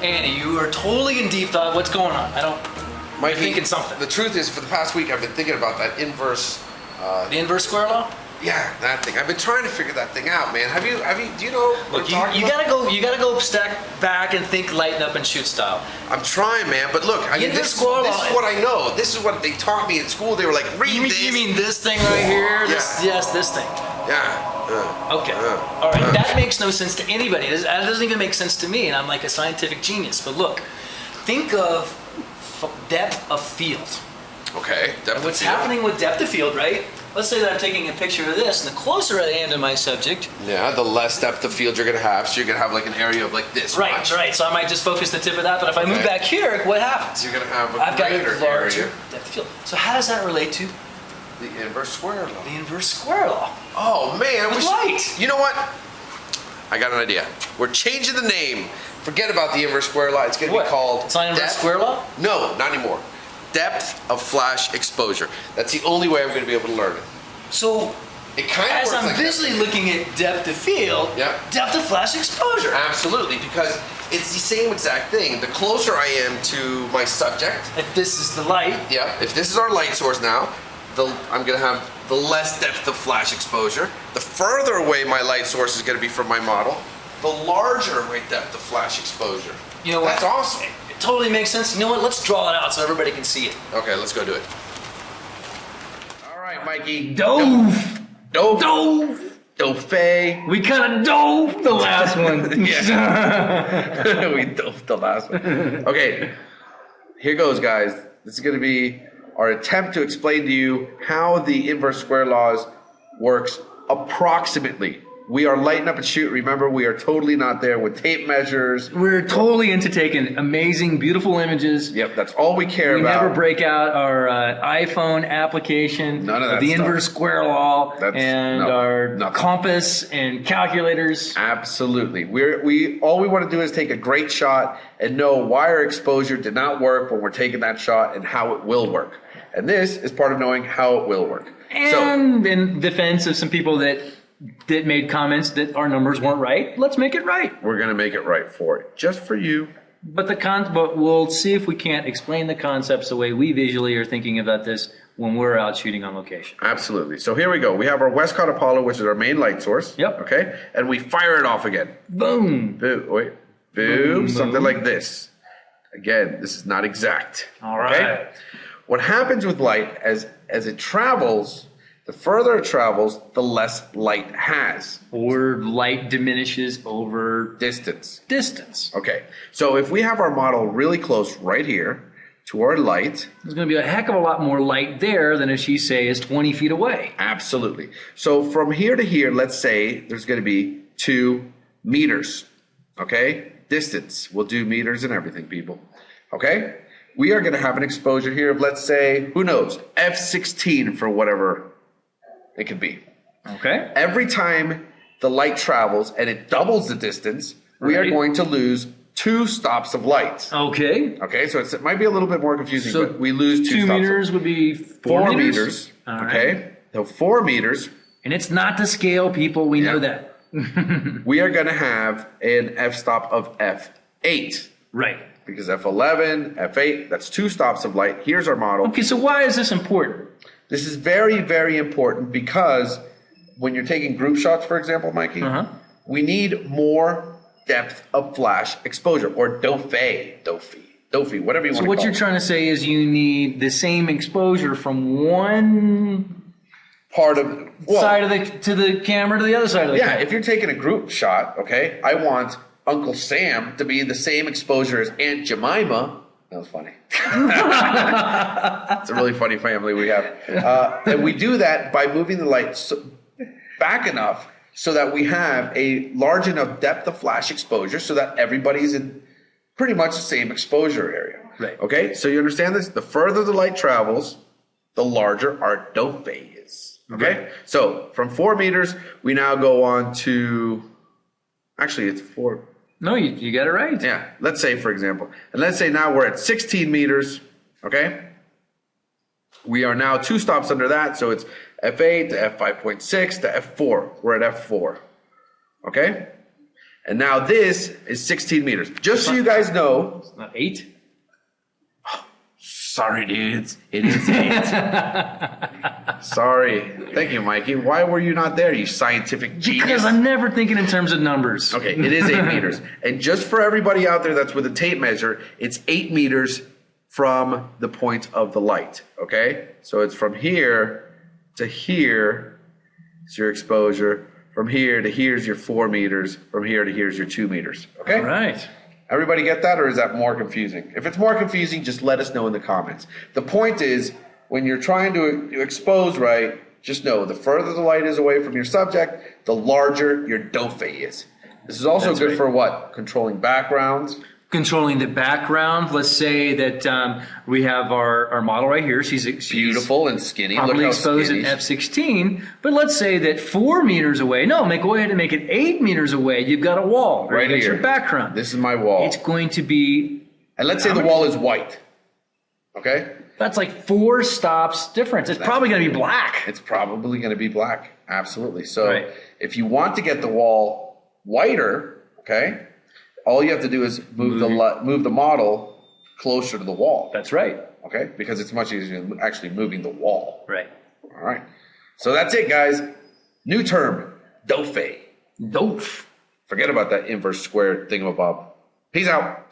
Andy, you are totally in deep thought. What's going on? You're thinking something. The truth is, for the past week, I've been thinking about that inverse. The inverse square law? Yeah, that thing. I've been trying to figure that thing out, man. Do you know what Look, I'm talking you about? gotta go stack back and think lighten up and shoot style. I'm trying, man, but look, this is what I know. This is what they taught me in school. They were like, read this. You mean this thing right here? Yeah. Yes, this thing. Yeah. Okay. All right. That makes no sense to anybody. That doesn't even make sense to me, and I'm like a scientific genius. But look, think of depth of field. Okay. And what's happening with depth of field, right? Let's say that I'm taking a picture of this, and the closer I am to my subject, yeah, the less depth of field you're gonna have. So you're gonna have like an area of like this. Right, much. right. So I might just focus the tip of that. But if I move back here, what happens? You're gonna have I've got greater a larger area. depth of field. So how does that relate to The inverse square law. the inverse square law? Oh man, With light. You know what? I got an idea. We're changing the name. Forget about the inverse square law. It's gonna be called. It's not inverse square law? No, not anymore. Depth of flash exposure. That's the only way I'm gonna be able to learn it. So It kind of as works I'm like visually that. looking at depth of field, Yeah. depth of flash exposure. Absolutely, because it's the same exact thing. The closer I am to my subject, If this is the light, yeah, if this is our light source now, I'm gonna have the less depth of flash exposure. The further away my light source is gonna be from my model, the larger my depth of flash exposure. you know what? That's awesome. It totally makes sense. You know what? Let's draw it out so everybody can see it. Okay, let's go do it. All right, Mikey. Dove. Dove. We kind of dove the last one. Yeah. We dove the last one. Okay, here goes, guys. This is going to be our attempt to explain to you how the inverse square laws works approximately. We are lighten up and shoot. Remember, we are totally not there with tape measures. We're totally into taking amazing, beautiful images. Yep, that's all we care We about. never break out our iPhone application, None of that the stuff. inverse square law, That's- and no, our nothing. compass and calculators. Absolutely. All we want to do is take a great shot and know why our exposure did not work when we're taking that shot and how it will work. And this is part of knowing how it will work. And in defense of some people that made comments that our numbers weren't right, let's make it right. We're going to make it right for it, just for you. But but we'll see if we can't explain the concepts the way we visually are thinking about this when we're out shooting on location. Absolutely. So here we go. We have our Westcott Apollo, which is our main light source. Yep. Okay. And we fire it off again. Boom. Boom. Wait. Boom. Something like this. Again, this is not exact. All right. What happens with light as it travels, the further it travels, the less light has. Or light diminishes over Distance. distance. Okay. So if we have our model really close right here to our light, There's going to be a heck of a lot more light there than if she, say, is 20 feet away. absolutely. So from here to here, let's say there's going to be 2 meters. Okay? Distance. We'll do meters and everything, people. Okay? We are going to have an exposure here of, let's say, who knows, F16 for whatever it could be. Okay. Every time the light travels and it doubles the distance, we are Right. going to lose 2 stops of light. Okay. Okay, so it might be a little bit more confusing, So but we lose 2 2 stops. meters would be 4 meters. All right. Okay, so 4 meters. And it's not to scale, people. We know Yeah. that. We are going to have an f-stop of f8 Right. because f11, f8, that's 2 stops of light. Here's our model. Okay, so why is this important? This is very, very important because when you're taking group shots, for example, Mikey, we need more depth of flash exposure, or Doffy, whatever you want So to what call you're it. trying to say is you need the same exposure from one Part of side of the camera to the other side of the yeah, camera. if you're taking a group shot, okay, I want Uncle Sam to be the same exposure as Aunt Jemima. That was funny. It's a really funny family we have. And we do that by moving the light back enough so that we have a large enough depth of flash exposure so that everybody's in pretty much the same exposure area. Right. Okay, so you understand this? The further the light travels, the larger our Dope is. Okay, Right. so from 4 meters, we now go on to, actually it's 4. No, you got it right. Yeah, let's say, for example, and let's say now we're at 16 meters, okay? We are now 2 stops under that, so it's F8 to F5.6 to F4. We're at F4, okay? And now this is 16 meters. Just so you guys know. Not 8? Sorry, dudes. It is 8. Sorry. Thank you, Mikey. Why were you not there, you scientific genius? Because I'm never thinking in terms of numbers. Okay, it is 8 meters. And just for everybody out there that's with a tape measure, it's 8 meters from the point of the light. Okay? So it's from here to here is your exposure. From here to here's your 4 meters. From here to here's your 2 meters. Okay? All right. Everybody get that, or is that more confusing? If it's more confusing, just let us know in the comments. The point is, when you're trying to expose right, just know the further the light is away from your subject, the larger your dophe is. This is also good for what? Controlling backgrounds. Controlling the background. Let's say that we have our model right here. She's Beautiful and skinny. Look probably how exposed skinny. at f16. But let's say that 4 meters away. No, go ahead and make it 8 meters away. You've got a wall. Right That's here. your background. This is my wall. It's going to be. And let's say the wall is white. Okay? That's like 4 stops difference. It's probably going to be black. It's probably going to be black. Absolutely. So Right. if you want to get the wall whiter, okay, all you have to do is move the model closer to the wall. That's right. Okay? Because it's much easier than actually moving the wall. Right. All right. So that's it, guys. New term, dophe. Doof. Forget about that inverse square thingamabob. Peace out.